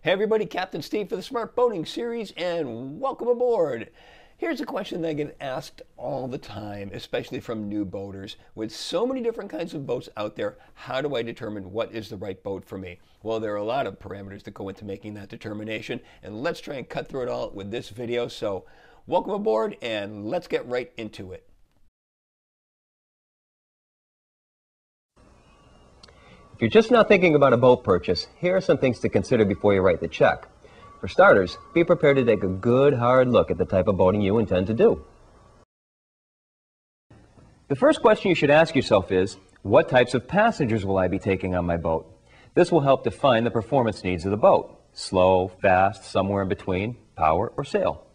Hey everybody, Captain Steve for the Smart Boating Series, and welcome aboard. Here's a question that I get asked all the time, especially from new boaters. With so many different kinds of boats out there, how do I determine what is the right boat for me? Well, there are a lot of parameters that go into making that determination, and let's try and cut through it all with this video. So welcome aboard, and let's get right into it. If you're just now thinking about a boat purchase, here are some things to consider before you write the check. For starters, be prepared to take a good hard look at the type of boating you intend to do. The first question you should ask yourself is, what types of passengers will I be taking on my boat? This will help define the performance needs of the boat. Slow, fast, somewhere in between, power, or sail.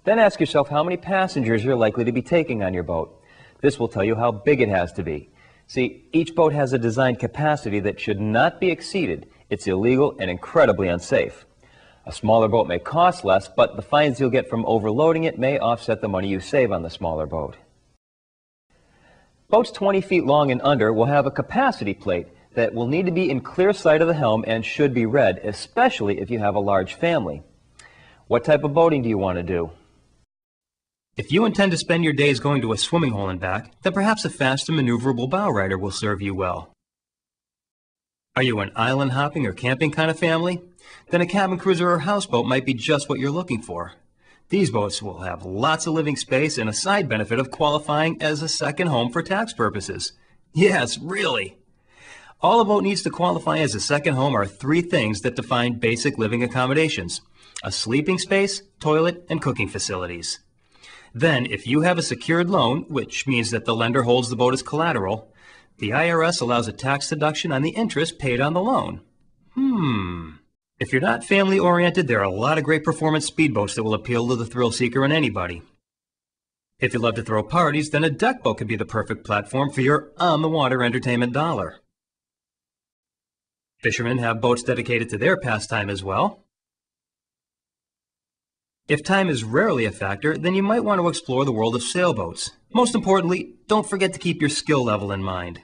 Then ask yourself how many passengers you're likely to be taking on your boat. This will tell you how big it has to be. See, each boat has a design capacity that should not be exceeded. It's illegal and incredibly unsafe. A smaller boat may cost less, but the fines you'll get from overloading it may offset the money you save on the smaller boat. Boats 20 feet long and under will have a capacity plate that will need to be in clear sight of the helm and should be read, especially if you have a large family. What type of boating do you want to do? If you intend to spend your days going to a swimming hole and back, then perhaps a fast and maneuverable bow rider will serve you well. Are you an island hopping or camping kind of family? Then a cabin cruiser or houseboat might be just what you're looking for. These boats will have lots of living space and a side benefit of qualifying as a second home for tax purposes. Yes, really! All a boat needs to qualify as a second home are three things that define basic living accommodations: a sleeping space, toilet, and cooking facilities. Then, if you have a secured loan, which means that the lender holds the boat as collateral, the IRS allows a tax deduction on the interest paid on the loan. If you're not family-oriented, there are a lot of great performance speedboats that will appeal to the thrill seeker in anybody. If you love to throw parties, then a deck boat could be the perfect platform for your on-the-water entertainment dollar. Fishermen have boats dedicated to their pastime as well. If time is rarely a factor, then you might want to explore the world of sailboats. Most importantly, don't forget to keep your skill level in mind.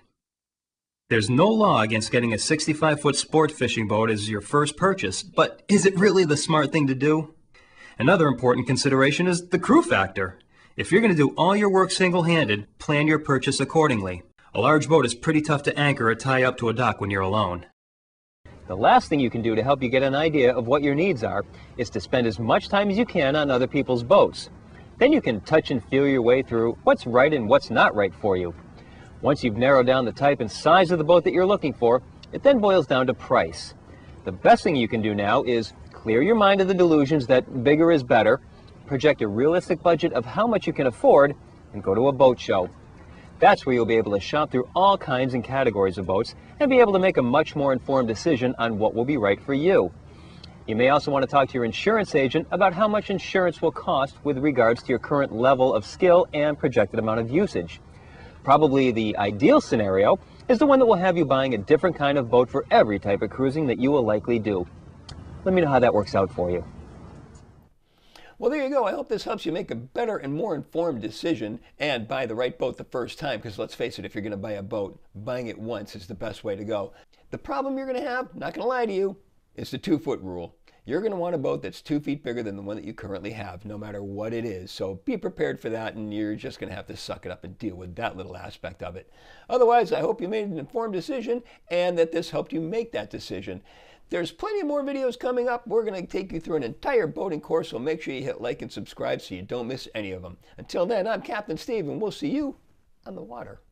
There's no law against getting a 65-foot sport fishing boat as your first purchase, but is it really the smart thing to do? Another important consideration is the crew factor. If you're going to do all your work single-handed, plan your purchase accordingly. A large boat is pretty tough to anchor or tie up to a dock when you're alone. The last thing you can do to help you get an idea of what your needs are is to spend as much time as you can on other people's boats. Then you can touch and feel your way through what's right and what's not right for you. Once you've narrowed down the type and size of the boat that you're looking for, it then boils down to price. The best thing you can do now is clear your mind of the delusions that bigger is better, project a realistic budget of how much you can afford, and go to a boat show. That's where you'll be able to shop through all kinds and categories of boats and be able to make a much more informed decision on what will be right for you. You may also want to talk to your insurance agent about how much insurance will cost with regards to your current level of skill and projected amount of usage. Probably the ideal scenario is the one that will have you buying a different kind of boat for every type of cruising that you will likely do. Let me know how that works out for you. Well, there you go. I hope this helps you make a better and more informed decision and buy the right boat the first time, because let's face it, if you're going to buy a boat, buying it once is the best way to go. The problem you're going to have, not going to lie to you, is the 2-foot rule. You're going to want a boat that's 2 feet bigger than the one that you currently have, no matter what it is. So be prepared for that, and you're just going to have to suck it up and deal with that little aspect of it. Otherwise, I hope you made an informed decision and that this helped you make that decision. There's plenty more videos coming up. We're going to take you through an entire boating course, so make sure you hit like and subscribe so you don't miss any of them. Until then, I'm Captain Steve, and we'll see you on the water.